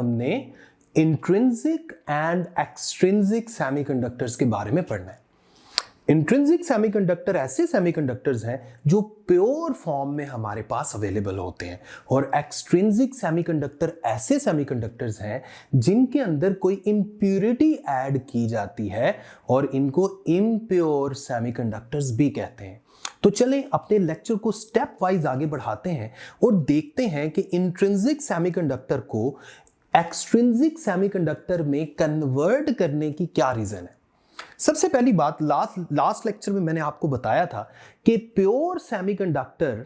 हमने intrinsic and extrinsic semiconductors के बारे में पढ़ना है। इंट्रिंसिक सेमीकंडक्टर ऐसे सेमीकंडक्टर्स हैं जो प्योर फॉर्म में हमारे पास अवेलेबल होते हैं, और एक्सट्रिंसिक सेमीकंडक्टर ऐसे सेमीकंडक्टर्स हैं जिनके अंदर कोई इंप्योरिटी ऐड की जाती है, और इनको इम्प्योर सेमीकंडक्टर्स भी कहते हैं। तो चलें अपने लेक्चर को स्टेप वाइज आगे बढ़ाते हैं और देखते हैं कि इंट्रिंसिक सेमीकंडक्टर को एक्सट्रिंसिक सेमीकंडक्टर में कन्वर्ट करने की क्या रीजन है। सबसे पहली बात, लास्ट लेक्चर में मैंने आपको बताया था कि प्योर सेमीकंडक्टर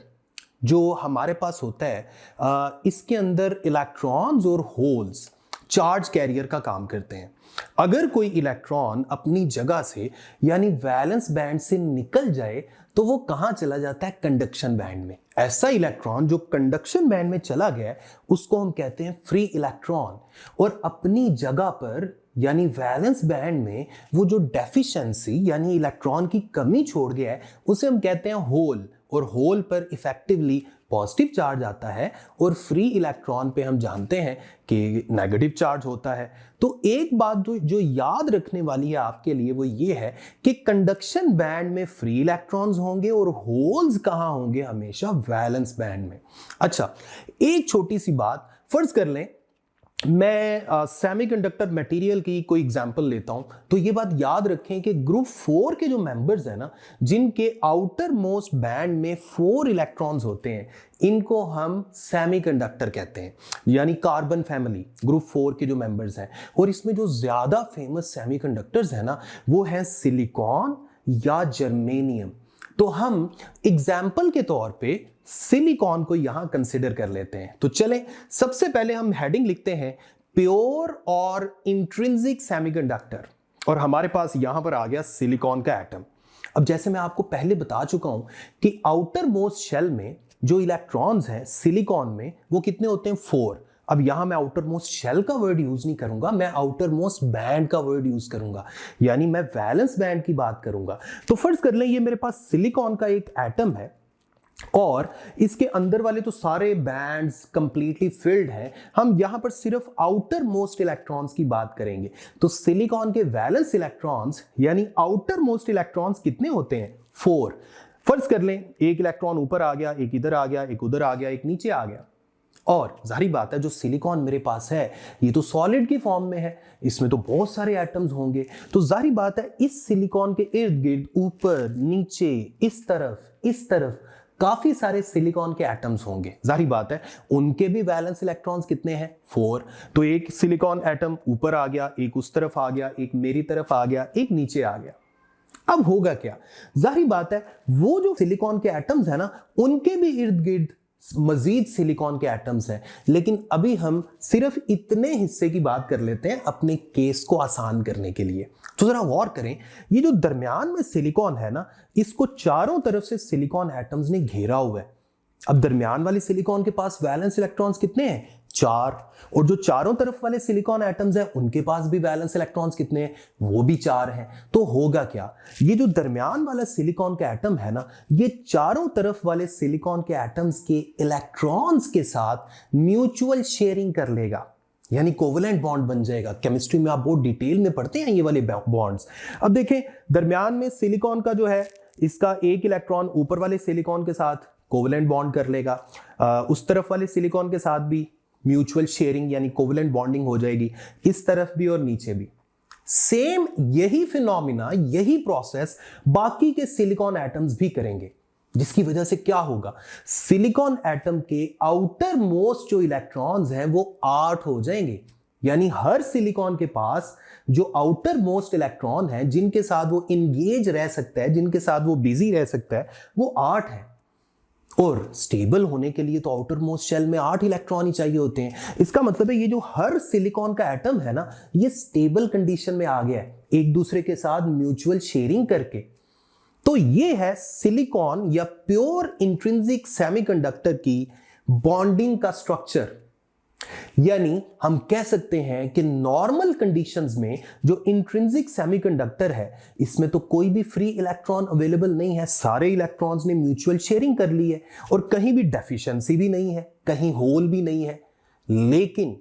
जो हमारे पास होता है इसके अंदर इलेक्ट्रॉन्स और होल्स चार्ज कैरियर का काम करते हैं। अगर कोई इलेक्ट्रॉन अपनी जगह से यानी वैलेंस बैंड से निकल जाए तो वो कहां चला जाता है, कंडक्शन बैंड में। ऐसा इलेक्ट्रॉन जो कंडक्शन बैंड में चला गया उसको हम कहते हैं फ्री इलेक्ट्रॉन, और अपनी जगह पर यानी वैलेंस बैंड में वो जो डेफिशिएंसी यानी इलेक्ट्रॉन की कमी छोड़ गया है उसे हम कहते हैं होल, और होल पर इफेक्टिवली पॉजिटिव चार्ज आता है, और फ्री इलेक्ट्रॉन पे हम जानते हैं कि नेगेटिव चार्ज होता है। तो एक बात जो याद रखने वाली है आपके लिए वो ये है कि कंडक्शन बैंड में फ्री इलेक्ट्रॉन्स होंगे और होल्स कहां होंगे, हमेशा वैलेंस बैंड में। अच्छा, एक छोटी सी बात, फर्ज कर लें मैं सेमीकंडक्टर मटेरियल की कोई एग्जांपल लेता हूं, तो ये बात याद रखें कि ग्रुप 4 के जो मेंबर्स हैं ना, जिनके आउटर मोस्ट बैंड में 4 इलेक्ट्रॉन्स होते हैं, इनको हम सेमीकंडक्टर कहते हैं, यानी कार्बन फैमिली ग्रुप 4 के जो मेंबर्स हैं। और इसमें जो ज्यादा फेमस सेमीकंडक्टर्स हैं ना, वो हैं सिलिकॉन या जर्मेनियम। तो हम एग्जाम्पल के तौर पे सिलिकॉन को यहां कंसिडर कर लेते हैं। तो चलें सबसे पहले हम हेडिंग लिखते हैं प्योर और इंट्रिंसिक सेमीकंडक्टर, और हमारे पास यहां पर आ गया सिलिकॉन का एटम। अब जैसे मैं आपको पहले बता चुका हूं कि आउटर मोस्ट शेल में जो इलेक्ट्रॉन्स हैं सिलिकॉन में वो कितने होते हैं, 4। अब यहां मैं आउटर मोस्ट शेल का वर्ड यूज नहीं करूंगा, मैं आउटर मोस्ट बैंड का वर्ड यूज करूंगा, यानी मैं वैलेंस बैंड की बात करूंगा। तो फर्ज कर लें ये मेरे पास सिलिकॉन का एक एटम है, और इसके अंदर वाले तो सारे बैंड्स कंप्लीटली फिल्ड हैं। हम यहां पर सिर्फ आउटर मोस्ट इलेक्ट्रॉन्स की बात करेंगे। तो सिलिकॉन के वैलेंस इलेक्ट्रॉन्स यानी आउटर मोस्ट इलेक्ट्रॉन्स कितने होते हैं, 4। फर्ज कर लें एक इलेक्ट्रॉन ऊपर आ गया, एक इधर आ गया, एक उधर आ गया, एक नीचे आ गया। और जाहिर बात है जो सिलिकॉन मेरे पास है ये तो सॉलिड की फॉर्म में है, इसमें तो बहुत सारे एटम्स होंगे। तो जाहिर बात है इस सिलिकॉन के इर्द गिर्द, ऊपर नीचे, इस तरफ काफी सारे सिलिकॉन के एटम्स होंगे। जाहिर बात है उनके भी वैलेंस इलेक्ट्रॉन्स कितने हैं, 4। तो एक सिलिकॉन एटम ऊपर आ गया, एक उस तरफ आ गया, एक मेरी तरफ आ गया, एक नीचे आ गया। अब होगा क्या, जाहिर बात है वो जो सिलिकॉन के एटम्स है ना, उनके भी इर्द गिर्द मजीद सिलिकॉन के एटम्स हैं। लेकिन अभी हम सिर्फ इतने हिस्से की बात कर लेते हैं अपने केस को आसान करने के लिए। तो जरा गौर करें, ये जो दरमियान में सिलिकॉन है ना, इसको चारों तरफ से सिलिकॉन एटम्स ने घेरा हुआ है। अब दरमियान वाले सिलिकॉन के पास वैलेंस इलेक्ट्रॉन्स कितने हैं, 4। और जो चारों तरफ वाले सिलिकॉन एटम्स हैं उनके पास भी वैलेंस इलेक्ट्रॉन्स कितने हैं, वो भी 4 हैं। तो होगा क्या, ये जो दरमियान वाला सिलिकॉन का एटम है ना, ये चारों तरफ वाले सिलिकॉन के एटम्स के इलेक्ट्रॉन्स के साथ म्यूचुअल शेयरिंग कर लेगा, यानी कोवेलेंट बॉन्ड बन जाएगा। केमिस्ट्री में आप बहुत डिटेल में पढ़ते हैं ये वाले बॉन्ड्स। अब देखें दरमियान में सिलिकॉन का जो है, इसका एक इलेक्ट्रॉन ऊपर वाले सिलिकॉन के साथ कोवेलेंट बॉन्ड कर लेगा, उस तरफ वाले सिलिकॉन के साथ भी म्यूचुअल शेयरिंग यानी कोवेलेंट बॉन्डिंग हो जाएगी, इस तरफ भी और नीचे भी। सेम यही फिनोमिना, यही प्रोसेस बाकी के सिलिकॉन एटम्स भी करेंगे, जिसकी वजह से क्या होगा, सिलिकॉन एटम के आउटर मोस्ट जो इलेक्ट्रॉन्स हैं वो 8 हो जाएंगे। यानी हर सिलिकॉन के पास जो आउटर मोस्ट इलेक्ट्रॉन है जिनके साथ वो इंगेज रह सकता है, जिनके साथ वो बिजी रह सकता है, वो 8 है। और स्टेबल होने के लिए तो आउटर मोस्ट शेल में 8 इलेक्ट्रॉन ही चाहिए होते हैं। इसका मतलब है ये जो हर सिलिकॉन का एटम है ना, ये स्टेबल कंडीशन में आ गया है एक दूसरे के साथ म्यूचुअल शेयरिंग करके। तो ये है सिलिकॉन या प्योर इंट्रिंसिक सेमीकंडक्टर की बॉन्डिंग का स्ट्रक्चर। यानी हम कह सकते हैं कि नॉर्मल कंडीशंस में जो इंट्रिंसिक सेमीकंडक्टर है इसमें तो कोई भी फ्री इलेक्ट्रॉन अवेलेबल नहीं है, सारे इलेक्ट्रॉन्स ने म्यूचुअल शेयरिंग कर ली है और कहीं भी डेफिशिएंसी भी नहीं है, कहीं होल भी नहीं है। लेकिन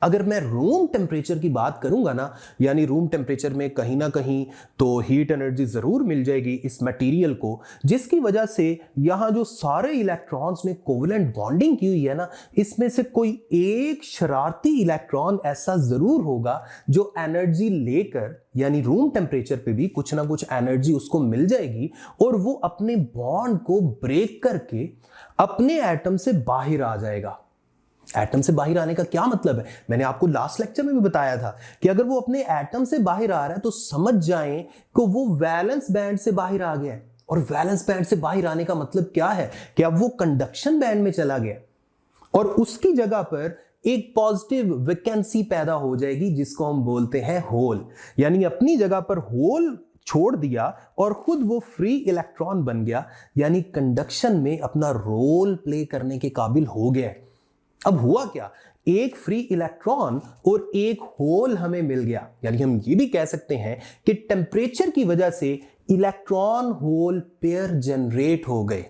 अगर मैं रूम टेम्परेचर की बात करूंगा ना, यानी रूम टेम्परेचर में कहीं ना कहीं तो हीट एनर्जी जरूर मिल जाएगी इस मटेरियल को, जिसकी वजह से यहां जो सारे इलेक्ट्रॉन्स ने कोवेलेंट बॉन्डिंग की हुई है ना, इसमें से कोई एक शरारती इलेक्ट्रॉन ऐसा जरूर होगा जो एनर्जी लेकर, यानी रूम टेम्परेचर पे भी कुछ ना कुछ एनर्जी उसको मिल जाएगी और वो अपने बॉन्ड को ब्रेक करके अपने एटम से बाहर आ जाएगा। एटम से बाहर आने का क्या मतलब है, मैंने आपको लास्ट लेक्चर में भी बताया था कि अगर वो अपने एटम से बाहर आ रहा है तो समझ जाएं कि वो वैलेंस बैंड से बाहर आ गया है। और वैलेंस बैंड से बाहर आने का मतलब क्या है कि अब वो कंडक्शन बैंड में चला गया और उसकी जगह पर एक पॉजिटिव वैकेंसी पैदा हो जाएगी जिसको हम बोलते हैं होल, यानी अपनी जगह पर होल छोड़ दिया और खुद वो फ्री इलेक्ट्रॉन बन गया, यानी कंडक्शन में अपना रोल प्ले करने के काबिल हो गया। अब हुआ क्या, एक फ्री इलेक्ट्रॉन और एक होल हमें मिल गया, यानी हम ये भी कह सकते हैं कि टेम्परेचर की वजह से इलेक्ट्रॉन होल पेयर जनरेट हो गए।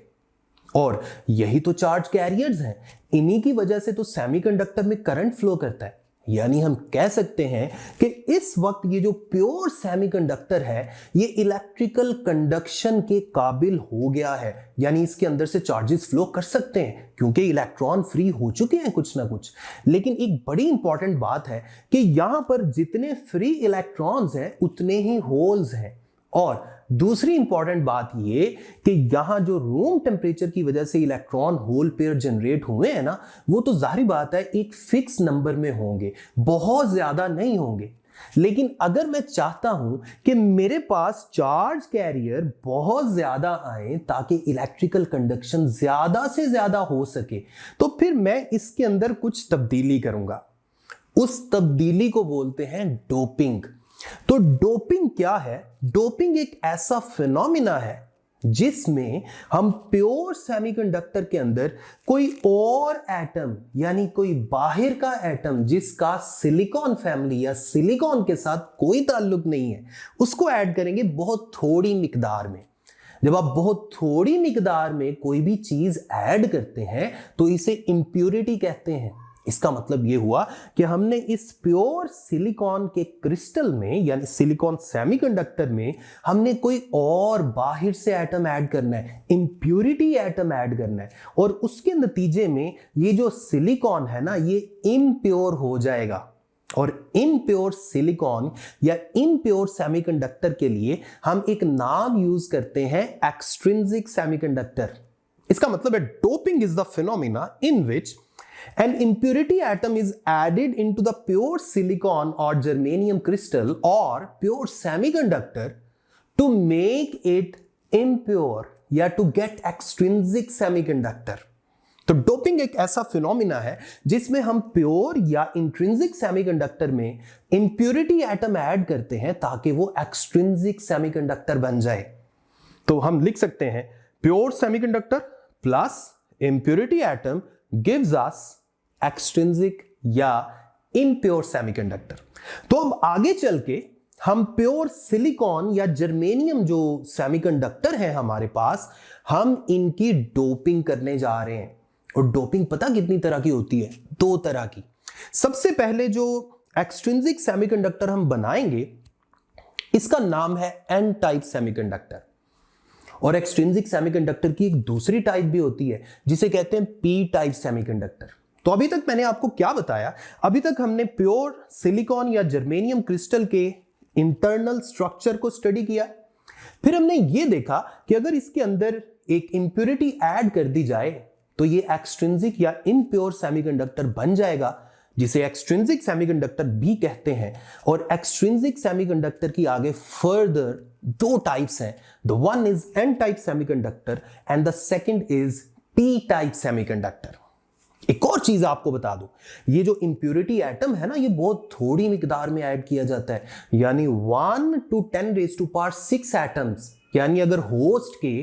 और यही तो चार्ज कैरियर्स हैं, इन्हीं की वजह से तो सेमीकंडक्टर में करंट फ्लो करता है। यानी हम कह सकते हैं कि इस वक्त ये जो प्योर सेमीकंडक्टर है ये इलेक्ट्रिकल कंडक्शन के काबिल हो गया है, यानी इसके अंदर से चार्जेस फ्लो कर सकते हैं क्योंकि इलेक्ट्रॉन फ्री हो चुके हैं कुछ ना कुछ। लेकिन एक बड़ी इंपॉर्टेंट बात है कि यहां पर जितने फ्री इलेक्ट्रॉन्स हैं उतने ही होल्स हैं। और दूसरी इंपॉर्टेंट बात ये कि यहां जो रूम टेम्परेचर की वजह से इलेक्ट्रॉन होल पेयर जनरेट हुए हैं ना, वो तो जाहिर बात है एक फिक्स नंबर में होंगे, बहुत ज्यादा नहीं होंगे। लेकिन अगर मैं चाहता हूं कि मेरे पास चार्ज कैरियर बहुत ज्यादा आए ताकि इलेक्ट्रिकल कंडक्शन ज्यादा से ज्यादा हो सके, तो फिर मैं इसके अंदर कुछ तब्दीली करूंगा। उस तब्दीली को बोलते हैं डोपिंग। तो डोपिंग क्या है? डोपिंग एक ऐसा फिनोमिना है जिसमें हम प्योर सेमीकंडक्टर के अंदर कोई और एटम, यानी कोई बाहर का एटम जिसका सिलिकॉन फैमिली या सिलिकॉन के साथ कोई ताल्लुक नहीं है, उसको ऐड करेंगे बहुत थोड़ी मिकदार में। जब आप बहुत थोड़ी मिकदार में कोई भी चीज ऐड करते हैं तो इसे इंप्योरिटी कहते हैं। इसका मतलब यह हुआ कि हमने इस प्योर सिलिकॉन के क्रिस्टल में, यानी सिलिकॉन सेमीकंडक्टर में, हमने कोई और बाहर से एटम ऐड करना है, इंप्योरिटी एटम ऐड करना है, और उसके नतीजे में ये जो सिलिकॉन है ना ये इम्प्योर हो जाएगा। और इम्प्योर सिलिकॉन या इम्प्योर सेमीकंडक्टर के लिए हम एक नाम यूज करते हैं, एक्सट्रिंसिक सेमीकंडक्टर। इसका मतलब है doping is the phenomena in which an impurity atom is added into the pure silicon or germanium crystal or pure semiconductor to make it impure या to get extrinsic semiconductor। तो doping एक ऐसा phenomena है जिसमें हम pure या intrinsic semiconductor में impurity atom add करते हैं ताकि वो एक्सट्रिंसिक सेमीकंडक्टर बन जाए। तो हम लिख सकते हैं pure semiconductor plus impurity atom gives us extrinsic या impure semiconductor। तो अब आगे चल के हम प्योर सिलिकॉन या जर्मेनियम जो सेमीकंडक्टर है हमारे पास, हम इनकी डोपिंग करने जा रहे हैं। और डोपिंग पता कितनी तरह की होती है? दो तरह की। सबसे पहले जो एक्सट्रिंसिक सेमीकंडक्टर हम बनाएंगे इसका नाम है एन टाइप सेमीकंडक्टर। और एक्सट्रिंसिक सेमीकंडक्टर की एक दूसरी टाइप भी होती है जिसे कहते हैं पी टाइप सेमीकंडक्टर। तो अभी तक मैंने आपको क्या बताया? अभी तक हमने प्योर सिलिकॉन या जर्मेनियम क्रिस्टल के इंटरनल स्ट्रक्चर को स्टडी किया। फिर हमने ये देखा कि अगर इसके अंदर एक इंप्योरिटी ऐड कर दी जाए तो ये एक्सट्रिंसिक या इम्प्योर सेमीकंडक्टर बन जाएगा, जिसे एक्सट्रिंसिक सेमीकंडक्टर भी कहते हैं। और एक्सट्रिंसिक सेमीकंडक्टर की आगे फर्दर दो टाइप्स हैं। The one is an type semiconductor and the second is P type semiconductor. एक और चीज आपको बता दूं, ये जो इंप्योरिटी एटम है ना ये बहुत थोड़ी मिकदार में ऐड किया जाता है, यानी 1 to 10⁻⁶ एटम्स। यानी अगर होस्ट के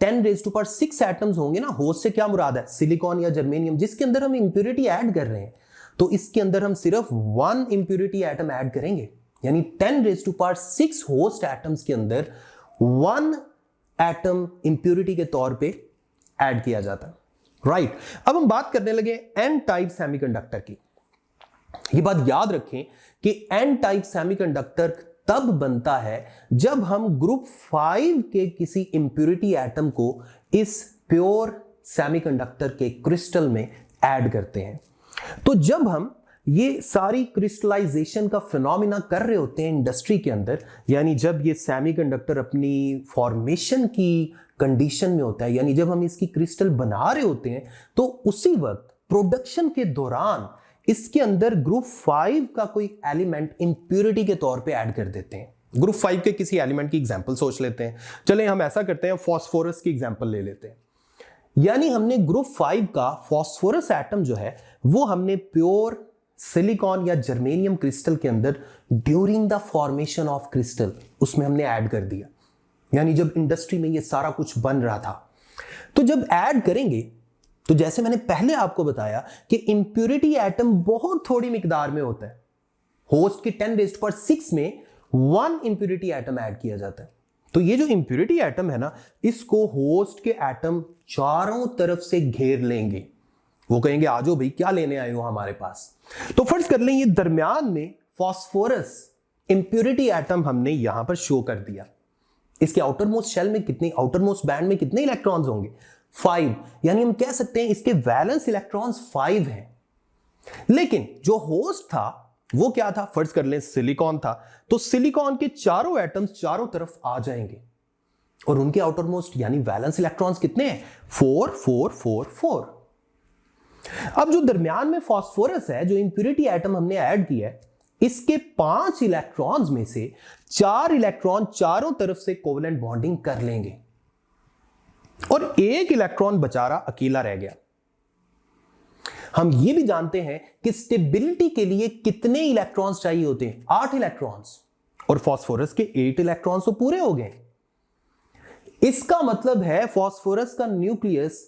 10⁻⁶ एटम्स होंगे ना, होस्ट से क्या मुराद है? सिलिकॉन या जर्मेनियम जिसके अंदर हम इंप्योरिटी ऐड कर रहे हैं, तो इसके अंदर हम सिर्फ 1 इंप्योरिटी एटम ऐड करेंगे, यानी 10⁻⁶ होस्ट एटम्स के अंदर 1 एटम इंप्योरिटी के तौर पे ऐड किया जाता है। राइट। अब हम बात करने लगे एन टाइप सेमीकंडक्टर की। ये बात याद रखें कि एन टाइप सेमीकंडक्टर तब बनता है जब हम ग्रुप 5 के किसी इंप्योरिटी एटम को इस प्योर सेमीकंडक्टर के क्रिस्टल में ऐड करते हैं। तो जब हम ये सारी क्रिस्टलाइजेशन का फिनोमिना कर रहे होते हैं इंडस्ट्री के अंदर, यानी जब ये सेमीकंडक्टर अपनी फॉर्मेशन की कंडीशन में होता है, यानी जब हम इसकी क्रिस्टल बना रहे होते हैं, तो उसी वक्त प्रोडक्शन के दौरान इसके अंदर ग्रुप 5 का कोई एलिमेंट इंप्योरिटी के तौर पे ऐड कर देते हैं। ग्रुप 5 के किसी एलिमेंट की एग्जांपल सोच लेते हैं। चलें हम ऐसा करते हैं, फास्फोरस की एग्जांपल ले लेते हैं। यानी हमने ग्रुप 5 का फास्फोरस एटम जो है वो हमने प्योर सिलिकॉन या जर्मेनियम क्रिस्टल के अंदर during the formation of crystal उसमें हमने ऐड कर दिया। यानी जब इंडस्ट्री में ये सारा कुछ बन रहा था, तो जब ऐड करेंगे तो जैसे मैंने पहले आपको बताया कि इंप्योरिटी एटम बहुत थोड़ी मिकदार में होता है। होस्ट के 10⁶ में 1 इंप्योरिटी एटम ऐड किया जाता है। तो ये जो इंप्योरिटी एटम है ना, इसको होस्ट के एटम चारों तरफ से घेर लेंगे। वो कहेंगे आ जाओ भाई, क्या लेने आए हो हमारे पास। तो फर्ज कर लें ये दरमियान में फास्फोरस इंप्योरिटी एटम हमने यहां पर शो कर दिया। इसके आउटर मोस्ट शेल में कितने, आउटर मोस्ट बैंड में कितने इलेक्ट्रॉन्स होंगे? 5। यानी हम कह सकते हैं इसके वैलेंस इलेक्ट्रॉन्स 5 हैं। लेकिन जो होस्ट था वो क्या था? फर्ज कर लें सिलिकॉन था, तो सिलिकॉन के चारों एटम्स चारों तरफ आ जाएंगे और उनके आउटर मोस्ट यानी वैलेंस इलेक्ट्रॉन्स कितने हैं? 4 4 4 4। अब जो दरमियान में फास्फोरस है, जो इंप्योरिटी एटम हमने ऐड किया है, इसके 5 इलेक्ट्रॉन्स में से 4 इलेक्ट्रॉन चारों तरफ से कोवेलेंट बॉन्डिंग कर लेंगे और 1 इलेक्ट्रॉन बेचारा अकेला रह गया। हम ये भी जानते हैं कि स्टेबिलिटी के लिए कितने इलेक्ट्रॉन्स चाहिए होते हैं? 8 इलेक्ट्रॉन्स, और फास्फोरस के 8 इलेक्ट्रॉन्स तो पूरे हो गए। इसका मतलब है फास्फोरस का न्यूक्लियस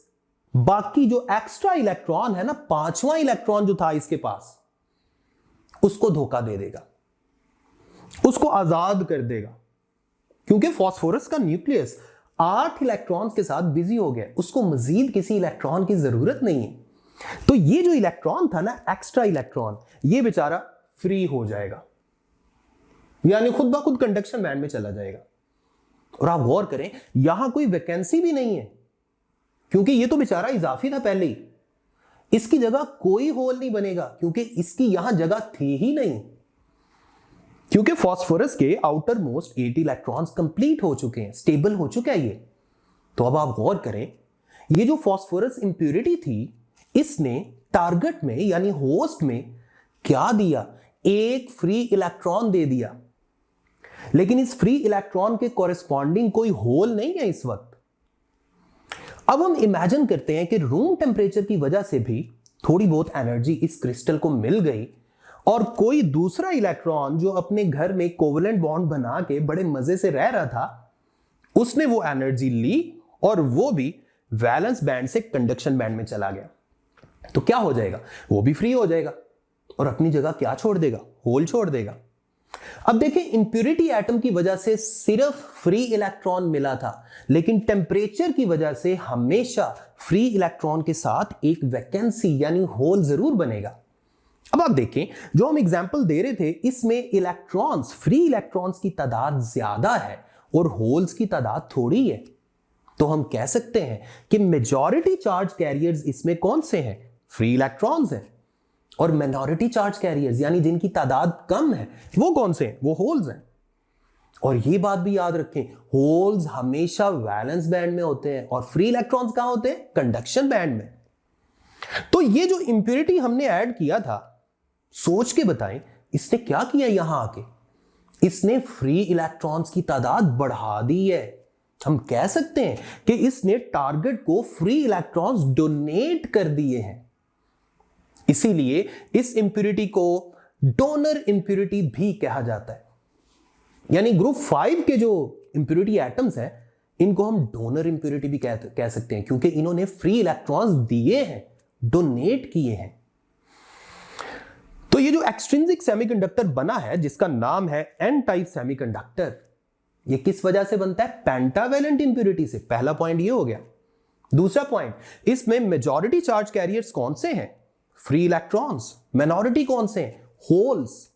बाकी जो एक्स्ट्रा इलेक्ट्रॉन है ना, 5वां इलेक्ट्रॉन जो था इसके पास, उसको धोखा दे देगा, उसको आजाद कर देगा, क्योंकि फास्फोरस का न्यूक्लियस 8 इलेक्ट्रॉन्स के साथ बिजी हो गया, उसको मजीद किसी इलेक्ट्रॉन की जरूरत नहीं है। तो ये जो इलेक्ट्रॉन था ना, एक्स्ट्रा इलेक्ट्रॉन, ये बेचारा फ्री हो जाएगा, यानी खुद ब खुद कंडक्शन बैंड में चला जाएगा। और आप गौर करें, यहां कोई वैकेंसी भी नहीं है, क्योंकि ये तो बेचारा इजाफी था पहले ही। इसकी जगह कोई होल नहीं बनेगा, क्योंकि इसकी यहां जगह थी ही नहीं, क्योंकि फास्फोरस के आउटर मोस्ट 8 इलेक्ट्रॉन्स कंप्लीट हो चुके हैं, स्टेबल हो चुका है ये। तो अब आप गौर करें, ये जो फास्फोरस इंप्योरिटी थी, इसने टारगेट में यानी होस्ट में क्या दिया? 1 फ्री इलेक्ट्रॉन दे दिया। लेकिन इस फ्री इलेक्ट्रॉन के कॉरेस्पॉन्डिंग कोई होल नहीं है इस वक्त। अब हम इमेजिन करते हैं कि रूम टेम्परेचर की वजह से भी थोड़ी बहुत एनर्जी इस क्रिस्टल को मिल गई और कोई दूसरा इलेक्ट्रॉन जो अपने घर में कोवेलेंट बॉन्ड बना के बड़े मजे से रह रहा था, उसने वो एनर्जी ली और वो भी वैलेंस बैंड से कंडक्शन बैंड में चला गया। तो क्या हो जाएगा? वो भी फ्री हो जाएगा और अपनी जगह क्या छोड़ देगा? होल छोड़ देगा। अब देखें, इंप्योरिटी एटम की वजह से सिर्फ फ्री इलेक्ट्रॉन मिला था, लेकिन टेम्परेचर की वजह से हमेशा फ्री इलेक्ट्रॉन के साथ एक वैकेंसी यानी होल जरूर बनेगा। अब आप देखें, जो हम एग्जांपल दे रहे थे, इसमें इलेक्ट्रॉन्स, फ्री इलेक्ट्रॉन्स की तादाद ज्यादा है और होल्स की तादाद थोड़ी है। तो हम कह सकते हैं कि मेजॉरिटी चार्ज कैरियर्स इसमें कौन से हैं? फ्री इलेक्ट्रॉन्स हैं। और माइनॉरिटी चार्ज कैरियर्स यानी जिनकी तादाद कम है, वो कौन से हैं? वो होल्स हैं। और ये बात भी याद रखें, होल्स हमेशा वैलेंस बैंड में होते हैं और फ्री इलेक्ट्रॉन्स कहां होते हैं? कंडक्शन बैंड में। तो ये जो इंप्योरिटी हमने ऐड किया था, सोच के बताएं, इसने क्या किया? यहां आके इसने फ्री इलेक्ट्रॉन्स की तादाद बढ़ा दी है। हम कह सकते हैं कि इसने टारगेट को फ्री इलेक्ट्रॉन्स डोनेट कर दिए हैं। इसीलिए इस इंप्योरिटी को डोनर इंप्योरिटी भी कहा जाता है। यानी ग्रुप 5 के जो इंप्योरिटी एटम्स हैं, इनको हम डोनर इंप्योरिटी भी कह सकते हैं, क्योंकि इन्होंने फ्री इलेक्ट्रॉन्स दिए हैं, डोनेट किए हैं। तो ये जो एक्सट्रिंसिक सेमीकंडक्टर बना है, जिसका नाम है एन टाइप सेमीकंडक्टर, ये किस वजह से बनता है? पेंटावैलेंट इंप्योरिटी से। पहला पॉइंट ये हो गया। दूसरा पॉइंट, इसमें मेजॉरिटी चार्ज कैरियर्स कौन से हैं? Free electrons. माइनॉरिटी कौन से हैं? होल्स।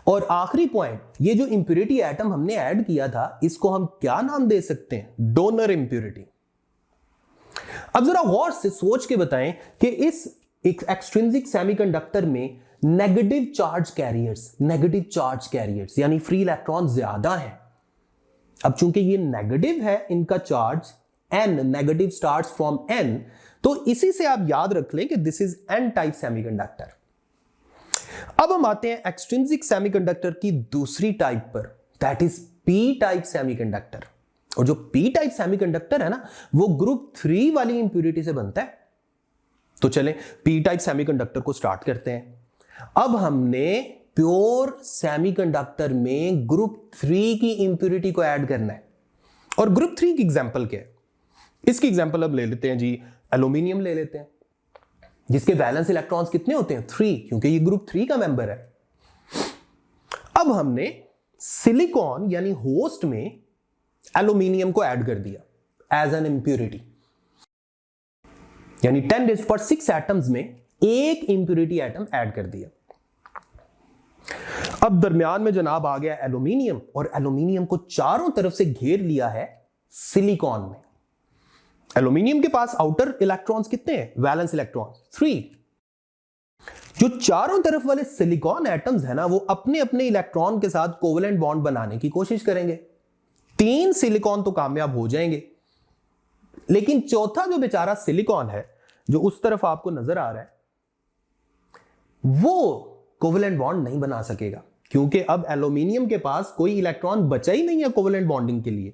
और आखिरी पॉइंट, ये जो इंप्योरिटी एटम हमने ऐड किया था, इसको हम क्या नाम दे सकते हैं? Donor impurity. अब जरा गौर से सोच के बताएं कि इस एक्सट्रिंसिक सेमीकंडक्टर में नेगेटिव चार्ज कैरियर्स यानी फ्री इलेक्ट्रॉन ज्यादा हैं। अब चूंकि ये नेगेटिव है, इनका charge n, negative starts from n, तो इसी से आप याद रख लें कि this is n type semiconductor. अब हम आते हैं एक्सट्रिंसिक सेमीकंडक्टर की दूसरी टाइप पर, that is p type semiconductor. और जो p टाइप सेमीकंडक्टर है ना, वो ग्रुप 3 वाली इंप्योरिटी से बनता है। तो चलें p टाइप सेमीकंडक्टर को स्टार्ट करते हैं। अब हमने प्योर सेमीकंडक्टर में ग्रुप 3 की इंप्योरिटी को ऐड करना है। और ग्रुप 3 की एग्जांपल क्या है? इसकी एग्जांपल अब ले लेते हैं जी, एल्यूमिनियम ले लेते हैं, जिसके वैलेंस इलेक्ट्रॉन्स कितने होते हैं? 3, क्योंकि ये ग्रुप 3 का मेंबर है। अब हमने सिलिकॉन यानी होस्ट में एल्यूमिनियम को ऐड कर दिया एज एन इंप्योरिटी, यानी 10⁶ एटम्स में एक इंप्योरिटी एटम ऐड कर दिया। अब दरमियान में जनाब आ गया एल्यूमिनियम, और एल्यूमिनियम को चारों तरफ से घेर लिया है सिलिकॉन में। एल्यूमिनियम के पास आउटर इलेक्ट्रॉन्स कितने हैं? Valence electrons 3। जो चारों तरफ वाले सिलिकॉन एटम्स है ना, वो अपने अपने इलेक्ट्रॉन के साथ कोवेलेंट बॉन्ड बनाने की कोशिश करेंगे। 3 सिलिकॉन तो कामयाब हो जाएंगे, लेकिन चौथा जो बेचारा सिलिकॉन है, जो उस तरफ आपको नजर आ रहा है, वो कोवेलेंट बॉन्ड नहीं बना सकेगा, क्योंकि अब एल्यूमिनियम के पास कोई इलेक्ट्रॉन बचा ही नहीं है कोवेलेंट बॉन्डिंग के लिए।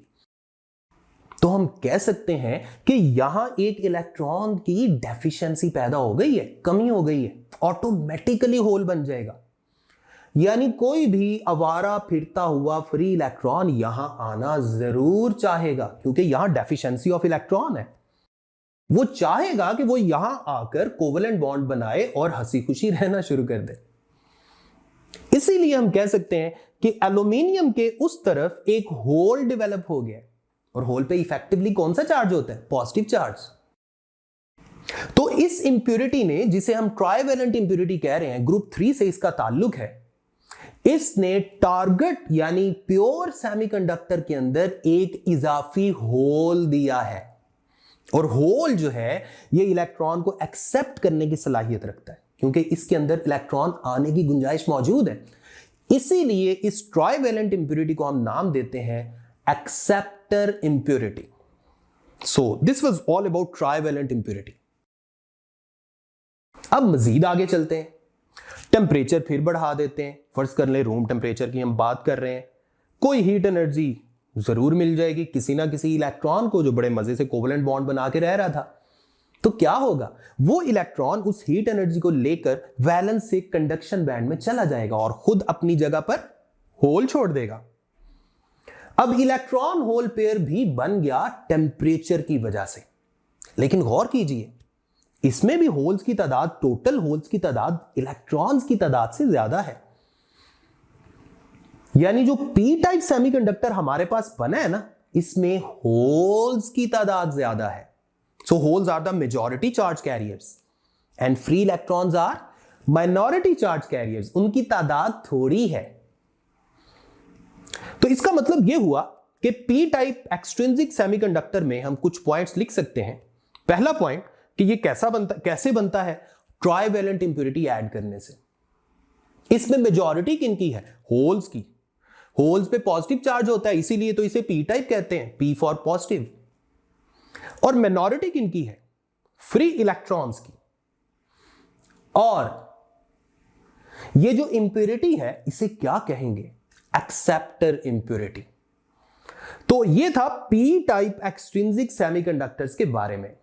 तो हम कह सकते हैं कि यहां एक इलेक्ट्रॉन की डेफिशिएंसी पैदा हो गई है, कमी हो गई है, ऑटोमेटिकली होल बन जाएगा। यानी कोई भी आवारा फिरता हुआ फ्री इलेक्ट्रॉन यहां आना जरूर चाहेगा, क्योंकि यहां डेफिशिएंसी ऑफ इलेक्ट्रॉन है। वो चाहेगा कि वो यहां आकर कोवेलेंट बॉन्ड बनाए और हंसी खुशी रहना शुरू कर दे। इसीलिए हम कह सकते हैं कि एल्यूमिनियम के उस तरफ एक होल डेवलप हो गया, और होल पे इफेक्टिवली कौन सा चार्ज होता है? Positive charge. तो इस इंप्योरिटी ने, जिसे हम ट्राइवेलेंट इंप्योरिटी कह रहे हैं, ग्रुप 3 से इसका ताल्लुक है। इसने टारगेट यानी प्योर सेमीकंडक्टर के अंदर एक इजाफी होल दिया है, और होल जो है ये इलेक्ट्रॉन को एक्सेप्ट करने की सलाहियत रखता है, क्योंकि इसके अंदर इलेक्ट्रॉन आने की गुंजाइश मौजूद है। इसीलिए इस ट्राइवेलेंट इंप्योरिटी को हम नाम देते हैं acceptor impurity. So this was all about trivalent impurity. अब मजीद आगे चलते हैं, टेम्परेचर फिर बढ़ा देते हैं। फर्ज कर ले रूम टेम्परेचर की हम बात कर रहे हैं, कोई हीट एनर्जी जरूर मिल जाएगी किसी ना किसी इलेक्ट्रॉन को, जो बड़े मजे से कोवेलेंट बॉन्ड बना के रह रहा था। तो क्या होगा? वो इलेक्ट्रॉन उस हीट एनर्जी को लेकर वैलेंस से कंडक्शन बैंड में चला जाएगा और खुद अपनी जगह पर होल छोड़ देगा। अब इलेक्ट्रॉन होल पेयर भी बन गया टेम्परेचर की वजह से। लेकिन गौर कीजिए, इसमें भी होल्स की तादाद, टोटल होल्स की तादाद इलेक्ट्रॉन्स की तादाद से ज्यादा है। यानी जो पी टाइप सेमीकंडक्टर हमारे पास बना है ना, इसमें होल्स की तादाद ज्यादा है। So holes are the majority charge carriers and free electrons are minority charge carriers. उनकी तादाद थोड़ी है। तो इसका मतलब यह हुआ कि पी टाइप एक्सट्रिंसिक सेमीकंडक्टर में हम कुछ पॉइंट्स लिख सकते हैं। पहला पॉइंट कि ये कैसे बनता है? ट्राइवेलेंट इंप्योरिटी ऐड करने से। इसमें मेजॉरिटी किनकी है? होल्स की। होल्स पे पॉजिटिव चार्ज होता है, इसीलिए तो इसे पी टाइप कहते हैं, पी फॉर पॉजिटिव। और माइनॉरिटी किनकी है? फ्री इलेक्ट्रॉन्स की। और ये जो इंप्योरिटी है, इसे क्या कहेंगे? Acceptor impurity. तो ये था पी टाइप एक्सट्रिंसिक सेमीकंडक्टर्स के बारे में।